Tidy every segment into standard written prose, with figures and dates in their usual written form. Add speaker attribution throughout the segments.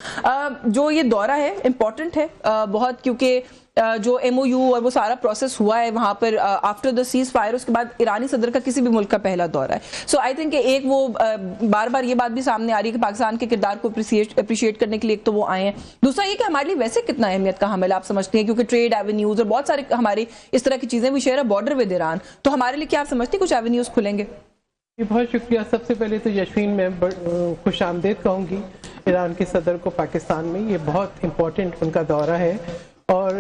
Speaker 1: جو یہ دورہ ہے امپورٹنٹ ہے بہت، کیونکہ جو ایم او یو اور وہ سارا پروسیس ہوا ہے وہاں پر آفٹر دا سیز فائر، اس کے بعد ایرانی صدر کا کسی بھی ملک کا پہلا دورہ ہے. سو آئی تھنک کہ ایک وہ بار بار یہ بات بھی سامنے آ رہی ہے کہ پاکستان کے کردار کو اپریشیٹ کرنے کے لیے ایک تو وہ آئے ہیں، دوسرا یہ کہ ہمارے لیے ویسے کتنا اہمیت کا حامل آپ سمجھتے ہیں، کیونکہ ٹریڈ ایونیوز اور بہت سارے ہماری اس طرح کی چیزیں بھی شیئر ہے بارڈر ود ایران، تو ہمارے لیے کیا آپ سمجھتے ہیں کچھ ایونیوز کھلیں گے؟
Speaker 2: بہت شکریہ. سب سے پہلے تو یشوین میں خوش آمدید کہوں گی ایران کے صدر کو پاکستان میں. یہ بہت امپورٹنٹ ان کا دورہ ہے، اور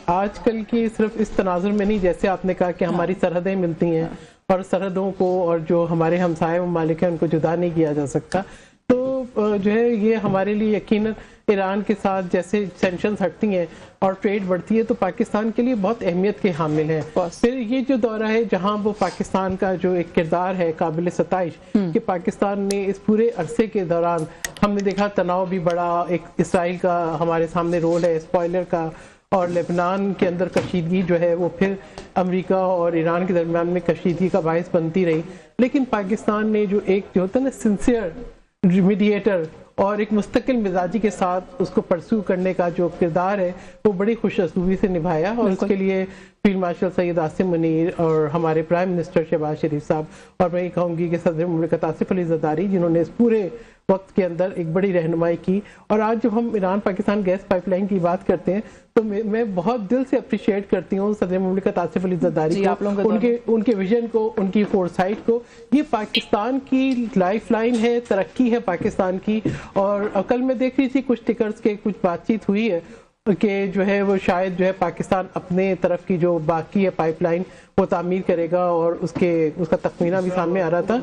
Speaker 2: آج کل کی صرف اس تناظر میں نہیں، جیسے آپ نے کہا کہ ہماری سرحدیں ملتی ہیں اور سرحدوں کو اور جو ہمارے ہمسائے ممالک ہیں ان کو جدا نہیں کیا جا سکتا، تو جو ہے یہ ہمارے لیے یقیناً ایران کے ساتھ جیسے سینکشنز ہٹتی ہیں اور ٹریڈ بڑھتی ہے تو پاکستان کے لیے بہت اہمیت کے حامل ہیں. پھر یہ جو دورہ ہے جہاں وہ پاکستان کا جو ایک کردار ہے قابل ستائش کہ پاکستان نے اس پورے عرصے کے دوران ہم نے دیکھا تناؤ بھی بڑا، ایک اسرائیل کا ہمارے سامنے رول ہے اسپوائلر کا، اور لبنان کے اندر کشیدگی جو ہے وہ پھر امریکہ اور ایران کے درمیان میں کشیدگی کا باعث بنتی رہی، لیکن پاکستان نے جو ایک جو ہوتا ہے نا سنسیئر میڈیٹر اور ایک مستقل مزاجی کے ساتھ اس کو پرسو کرنے کا جو کردار ہے وہ بڑی خوش اسلوبی سے نبھایا، اور اس کے لیے فیلڈ مارشل سید عاصم منیر اور ہمارے پرائم منسٹر شہباز شریف صاحب، اور میں یہ کہوں گی کہ صدر مملکت آصف علی زرداری جنہوں نے اس پورے وقت کے اندر ایک بڑی رہنمائی کی. اور آج جب ہم Iran Pakistan gas pipeline کی بات کرتے ہیں تو میں بہت دل سے اپریشیٹ کرتی ہوں صدر مملکت آصف علی زرداری کو، ان کے ویژن کو، ان کی فور سائٹ کو. یہ پاکستان کی لائف لائن ہے، ترقی ہے پاکستان کی. اور کل میں دیکھ رہی تھی کچھ ٹکرز کے کچھ بات چیت ہوئی ہے کہ جو ہے وہ شاید جو ہے پاکستان اپنے طرف کی جو باقی ہے پائپ لائن وہ تعمیر کرے گا، اور اس کا تخمینہ بھی سامنے آ رہا تھا.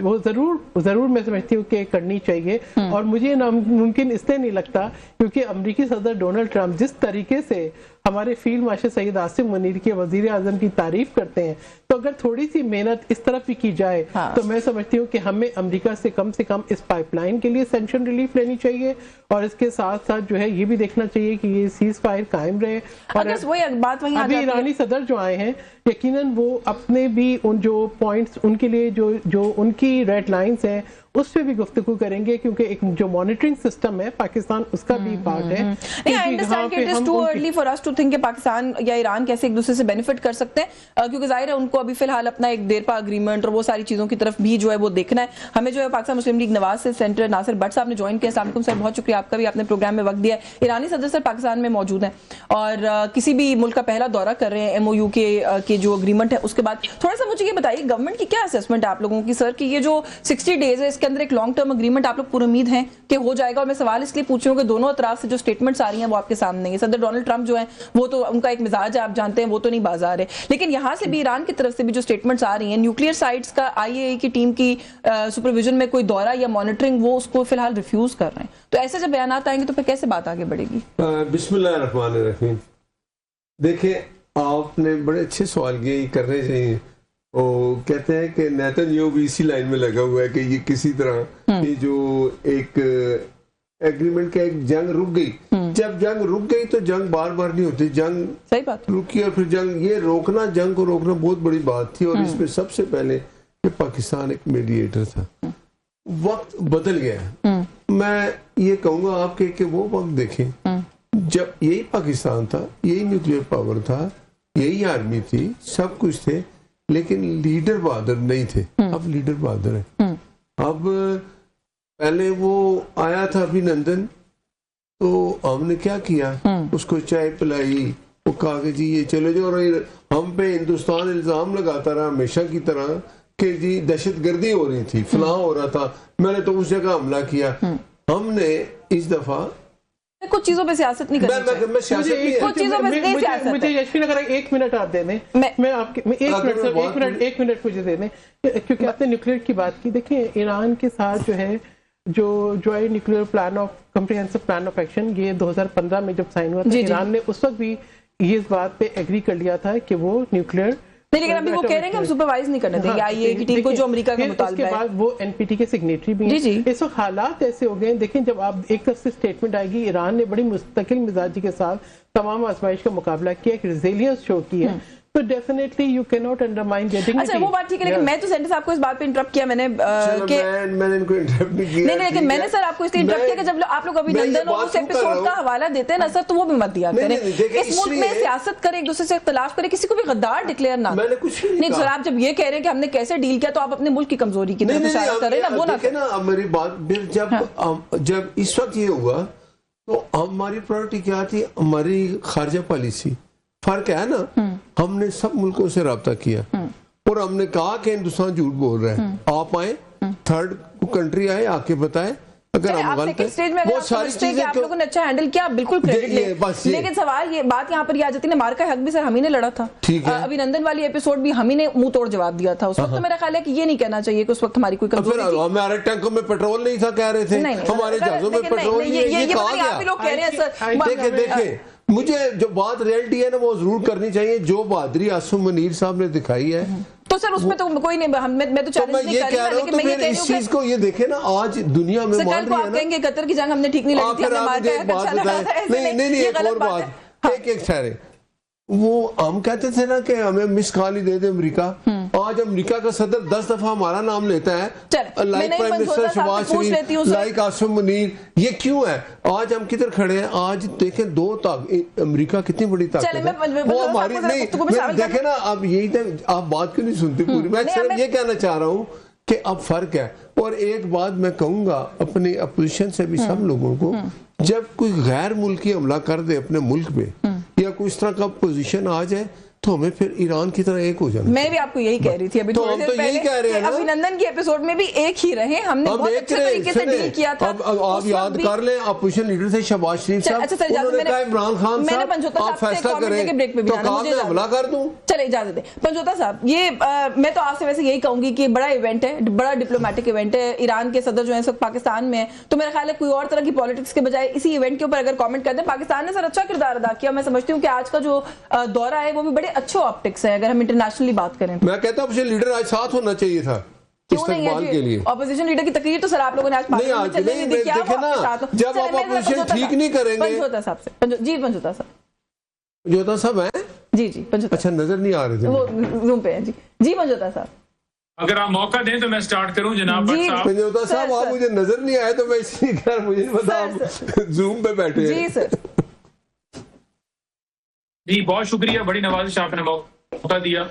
Speaker 2: وہ ضرور میں سمجھتی ہوں کہ کرنی چاہیے، اور مجھے ناممکن اس لیے نہیں لگتا کیونکہ امریکی صدر ڈونلڈ ٹرمپ جس طریقے سے ہمارے فیلڈ مارشل سید عاصم منیر کے وزیر اعظم کی تعریف کرتے ہیں، تو اگر تھوڑی سی محنت اس طرف بھی کی جائے تو میں سمجھتی ہوں کہ ہمیں امریکہ سے کم اس پائپ لائن کے لیے سینکشن ریلیف لینی چاہیے، اور اس کے ساتھ ساتھ جو ہے یہ بھی دیکھنا چاہیے کہ یہ سیز فائر قائم رہے. اور ابھی ایرانی صدر جو آئے ہیں یقیناً وہ اپنے بھی ان جو پوائنٹس ان کے لیے جو ان کی ریڈ لائنز ہیں اس پہ بھی گفتگو کریں گے، کیونکہ ایک جو مانیٹرنگ سسٹم ہے پاکستان اس کا بھی پارٹ ہے.
Speaker 1: کہ پاکستان یا ایران کیسے ایک دوسرے سے بینیفٹ کر سکتے ہیں، کیونکہ ظاہر ہے ان کو ابھی فی الحال اپنا ایک دیرپا اگریمنٹ اور وہ ساری چیزوں کی طرف بھی جو ہے وہ دیکھنا ہے. ہمیں جو ہے پاکستان مسلم لیگ نواز سے سینٹر ناصر بٹ صاحب نے جوائن کیا. السلام علیکم سر، بہت شکریہ آپ کا بھی، آپ نے پروگرام میں وقت دیا ہے. ایرانی صدر سر پاکستان میں موجود ہیں اور کسی بھی ملک کا پہلا دورہ کر رہے ہیں ایم او یو کے جو اگریمنٹ ہے اس کے بعد. تھوڑا سا مجھے یہ بتائیے گورنمنٹ کی کیا اسسمنٹ ہے آپ لوگوں کی سر، کہ یہ جو 60 ڈیز ہے اس کے اندر ایک لانگ ٹرم اگریمنٹ آپ لوگ پوری امید ہیں کہ ہو جائے گا؟ اور میں سوال اس لیے پوچھ رہی ہوں کہ دونوں اطراف سے جو اسٹیٹمنٹس آ رہی ہیں وہ آپ کے سامنے ہیں. صدر ڈونلڈ ٹرمپ جو ہیں وہ تو ان کا ایک مزاج ہے، آپ جانتے ہیں، وہ تو نہیں بازار ہے، لیکن یہاں سے بھی ایران کی طرف سے بھی جو اسٹیٹمنٹس آ رہی ہیں نیوکلیئر سائٹس کا آئی اے ای کی ٹیم کی سپرویژن میں کوئی دورہ یا مانیٹرنگ وہ اس کو فی الحال ریفیوز کر رہے ہیں، تو ایسے جب بیانات آئیں گے تو پھر کیسے بات آگے بڑھے گی؟
Speaker 3: بسم اللہ الرحمن الرحیم. دیکھیں آپ نے بڑے اچھے سوال کیے، یہ کرنے چاہیے. وہ کہتے ہیں کہ نیتن یاہو بھی اسی لائن میں لگا ہوا ہے کہ یہ کسی طرح یہ جو ایک ایگریمنٹ کا ایک جنگ رک گئی. جب جنگ رک گئی تو جنگ بار بار نہیں ہوتی، جنگ رکی اور پھر جنگ یہ روکنا، جنگ کو روکنا بہت بڑی بات تھی. اور اس میں سب سے پہلے کہ پاکستان ایک میڈیٹر تھا. وقت بدل گیا. میں یہ کہوں گا آپ کے کہ وہ وقت دیکھیں جب یہی پاکستان تھا، یہی نیوکلیئر پاور تھا، یہی آرمی تھی، سب کچھ تھے، لیکن لیڈر بہادر نہیں تھے. اب لیڈر بہادر ہے. اب پہلے وہ آیا تھا ابھی نندن، تو ہم نے کیا کیا، اس کو چائے پلائی، وہ کہا کہ جی یہ چلے جاؤ. اور ہم پہ ہندوستان الزام لگاتا رہا ہمیشہ کی طرح کہ جی دہشت گردی ہو رہی تھی، فلاں ہو رہا تھا، میں نے تو اس جگہ حملہ کیا. ہم نے اس دفعہ
Speaker 1: کچھ چیزوں پہ سیاست نہیں کرنی چاہیے.
Speaker 2: مجھے یشوین اگر ایک منٹ آپ دے دیں، میں آپ کے ایک منٹ مجھے دے دیں، کیونکہ آپ نے نیوکلیئر کی بات کی. دیکھیں ایران کے ساتھ جو ہے جو ہے nuclear plan of comprehensive plan of action, یہ 2015 میں جب سائن ہوا تھا ایران نے اس وقت بھی یہ اس بات پہ ایگری کر لیا تھا کہ وہ نیوکلیئر
Speaker 1: نہیں، لیکن ابھی وہ کہہ رہے ہیں کہ ہم سپروائز نہیں کرنے دیں گے آئی اے کی ٹیم کو جو امریکہ کا مطالبہ ہے.
Speaker 2: اس کے بعد وہ این پی ٹی کے سگنیٹری بھی ہیں. اس وقت حالات ایسے ہو گئے ہیں. دیکھیں جب آپ ایک طرف سے اسٹیٹمنٹ آئے گی، ایران نے بڑی مستقل مزاجی کے ساتھ تمام آزمائش کا مقابلہ کیا، ایک ریزیلینس شو کی ہے. तो definitely you can not undermine getting.
Speaker 1: अच्छा वो बात ठीक है, लेकिन मैं तो सेंटर साहब को इस बात पे इंटरप्ट किया मैंने
Speaker 3: मैंने इनको इंटरप्ट नहीं किया।
Speaker 1: नहीं लेकिन मैंने सर आपको इसलिए इंटरप्ट किया कि जब आप लोग अभिनंदन और उस एपिसोड का हवाला देते हैं ना सर, तो वो भी मत दिया करें। इस मुल्क में सियासत करें, एक दूसरे से इख्तिलाफ करें, किसी को भी गद्दार डिक्लेयर ना
Speaker 3: मैंने कुछ
Speaker 1: नहीं। सर आप जब ये कह रहे हैं कि हमने कैसे डील किया, तो आप अपने मुल्क की कमजोरी की तरफ इशारा कर रहे हैं ना, वो ना
Speaker 3: देखें ना। अब मेरी बात फिर जब इस वक्त ये हुआ तो हमारी प्रायोरिटी क्या थी, हमारी खारजा पॉलिसी। फर्क है ना, हमने सब मुल्कों से राब्ता किया और हमने कहा कि हिंदुस्तान झूठ बोल रहा है, आप आए, थर्ड कंट्री आए, आके बताए अगर हम गलत हैं। वो सारी चीजें
Speaker 1: आप लोगों ने अच्छा हैंडल किया, बिल्कुल क्रेडिट ले। लेकिन सवाल ये बात यहाँ पर आ जाती है ना, मार्का हक भी सर हम ही ने लड़ा था, अभिनंदन वाली एपिसोड भी हम ही ने मुंह तोड़ जवाब दिया था उस वक्त। तो मेरा ख्याल है कि ये नहीं कहना चाहिए कि उस वक्त हमारी कोई कमजोरी थी।
Speaker 3: हमारे टैंकों में पेट्रोल नहीं था कह रहे थे, हमारे जहाजों में पेट्रोल नहीं, ये कहा गया।
Speaker 1: आप लोग कह रहे हैं सर।
Speaker 3: देखे मुझे जो बात रियलिटी है ना वो जरूर करनी चाहिए, जो बहादुरी आसिम मुनीर साहब ने दिखाई है।
Speaker 1: तो सर उसमें तो कोई नहीं, मैं तो चैलेंज नहीं कर रही, लेकिन मैं ये कह रही हूं
Speaker 3: इस चीज को ये देखे ना, आज दुनिया में मान रही है ना।
Speaker 1: कहेंगे कतर की जंग हमने ठीक नहीं लड़ी थी, हमने मार दिया।
Speaker 3: नहीं एक और बात, एक ठहरे, वो हम कहते थे ना कि हमें मिस कॉल ही दे दे अमेरिका। आज अमेरिका का सदर 10 दफा हमारा नाम लेता है, लाइक प्राइम मिनिस्टर शहबाज शरीफ, लाइक आसिम मुनीर। ये क्यों है? आज हम किधर खड़े हैं? आज देखें अमेरिका कितनी बड़ी ताकत है, वो हमारी नहीं। देखे ना, अब यही तक आप बात क्यों नहीं सुनती पूरी? मैं सिर्फ ये कहना चाह रहा हूँ कि अब फर्क है। और एक बात मैं कहूंगा अपनी अपोजिशन से भी सब लोगों को, जब कोई गैर मुल्की हमला कर दे अपने मुल्क पे या कोई इस तरह का पोजीशन आ जाए, तो हमें फिर ईरान की तरह एक हो जाना।
Speaker 1: मैं भी आपको यही कह रही थी अभी
Speaker 3: तो हम तो यही कह रहे हैं ना,
Speaker 1: अभिनंदन की एपिसोड में भी एक ही रहे, हमने बहुत अच्छे तरीके से डील किया था।
Speaker 3: अब आप याद कर लें, अपोजिशन लीडर थे शहबाज शरीफ साहब, उन्होंने कहा इमरान खान साहब आप फैसला करें तो कहा मैं हमला कर दूं।
Speaker 1: चले इजाजत दें पंजोता साहब, ये मैं तो आपसे वैसे यही कहूंगी कि बड़ा इवेंट है, बड़ा डिप्लोमेटिक इवेंट है। ईरान के सदर जो है इस वक्त पाकिस्तान में है, तो मेरा ख्याल है कोई और तरह की पॉलिटिक्स के बजाय इसी इवेंट के ऊपर अगर कमेंट करते हैं। पाकिस्तान ने सर अच्छा किरदार अदा किया। मैं समझती हूँ कि आज का जो दौरा है वो भी बड़े अच्छे ऑप्टिक्स है अगर हम इंटरनेशनली बात करें।
Speaker 3: मैं कहता हूँ लीडर आज साथ होना चाहिए था इस्तेमाल के लिए।
Speaker 1: ऑपोजिशन लीडर की तकरीर तो सर आप लोगों ने आज पार्लियामेंट में चलने दी,
Speaker 3: देखे ना, जब आप ऑपोजिशन ठीक नहीं करेंगे।
Speaker 1: पंजोता साहब से जी, पंजोता साहब,
Speaker 3: पंजोता साहब है
Speaker 1: जी जी पंजोता,
Speaker 3: अच्छा नजर नहीं आ रहे थे,
Speaker 1: वो रूम पे है जी। जी पंजोता साहब,
Speaker 4: अगर आप मौका दें तो मैं स्टार्ट करूं जनाब।
Speaker 3: पंजोता साहब आप मुझे नजर नहीं आए तो मैं इसलिए कह, मुझे नहीं पता आप जूम पे बैठे
Speaker 1: जी सर।
Speaker 4: जी बहुत शुक्रिया, बड़ी नवाजिश आपने मौका दिया।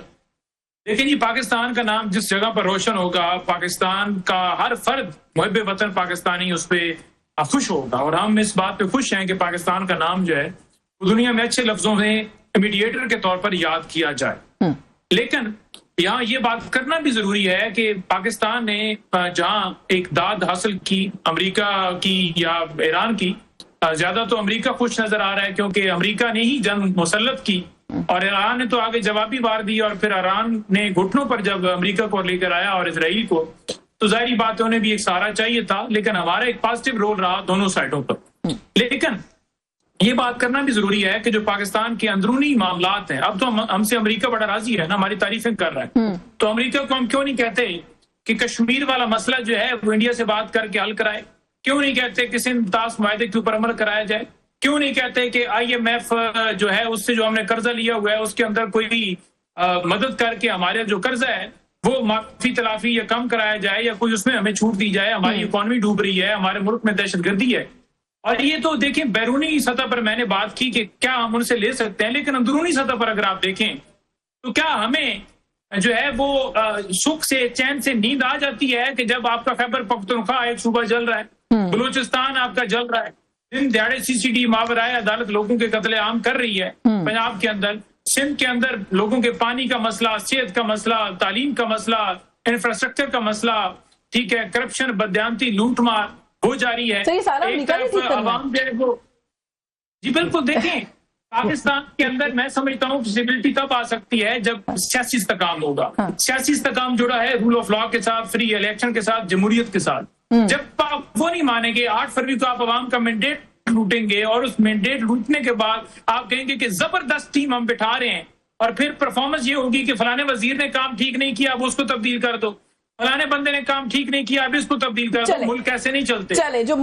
Speaker 4: लेकिन ये पाकिस्तान का नाम जिस जगह पर रोशन होगा, पाकिस्तान का हर फर्द मुहब्बे वतन पाकिस्तानी उस पर खुश होगा। और हम इस बात पे खुश हैं कि पाकिस्तान का नाम जो है वो दुनिया में अच्छे लफ्जों में मीडिएटर के तौर पर याद किया जाए। लेकिन यहाँ ये बात करना भी जरूरी है कि पाकिस्तान ने जहाँ एक दाद हासिल की अमेरिका की या ईरान की, ज्यादा तो अमेरिका खुश नजर आ रहा है क्योंकि अमेरिका ने ही जंग मुसल्लत की और ईरान ने तो आगे जवाबी वार दी। और फिर ईरान ने घुटनों पर जब अमेरिका को लेकर आया और इसराइल को, तो जाहिर बात है उन्हें भी एक सहारा चाहिए था। लेकिन हमारा एक पॉजिटिव रोल रहा दोनों साइडों पर। लेकिन ये बात करना भी जरूरी है कि जो पाकिस्तान के अंदरूनी मामलात हैं, अब तो हमसे अमेरिका बड़ा राजी है ना, हमारी तारीफें कर रहा है, तो अमेरिका को हम क्यों नहीं कहते कि कश्मीर वाला मसला जो है वो इंडिया से बात करके हल कराए? क्यों नहीं कहते कि सिंध ताश मुआहदे के ऊपर अमल कराया जाए? क्यों नहीं कहते कि IMF जो है उससे जो हमने कर्जा लिया हुआ है उसके अंदर कोई भी मदद करके हमारे जो कर्जा है वो माफी तलाफी या कम कराया जाए या कोई उसमें हमें छूट दी जाए? हमारी इकॉनमी डूब रही है, हमारे मुल्क में दहशतगर्दी है। और ये तो देखें बैरूनी सतह पर मैंने बात की कि क्या हम उनसे ले सकते हैं, लेकिन अंदरूनी सतह पर अगर आप देखें तो क्या हमें जो है वो सुख से चैन से नींद आ जाती है कि जब आपका खैबर पख्तूनख्वा एक सूबा जल रहा है, बलूचिस्तान आपका जल रहा है, दिन दिहाड़े CCD मावराए अदालत लोगों के कत्ले आम कर रही है पंजाब के अंदर, सिंध के अंदर लोगों के पानी का मसला, सेहत का मसला, तालीम का मसला, इंफ्रास्ट्रक्चर का मसला, ठीक है, करप्शन, बदयांती, लूटमार हो जारी है। एक तरफ आवाम जो है वो, जी बिल्कुल, देखें पाकिस्तान के अंदर मैं समझता हूँ स्टेबिलिटी तब आ सकती है जब सियासी इस्तेकाम होगा। सियासी इस्तेकाम जुड़ा है रूल ऑफ लॉ के साथ, फ्री इलेक्शन के साथ, जमहूरियत के साथ। जब आप वो नहीं मानेंगे, 8 फरवरी को आप आवाम का मैंडेट लूटेंगे और उस मैंडेट लूटने के बाद आप कहेंगे कि जबरदस्त टीम हम बिठा रहे हैं, और फिर परफॉर्मेंस ये होगी कि फलाने वजीर ने काम ठीक नहीं किया, अब उसको तब्दील कर दो, फलाने बंदे ने काम ठीक नहीं किया, अब इसको तब्दील कर दो। मुल्क ऐसे नहीं चलते।
Speaker 1: चले जो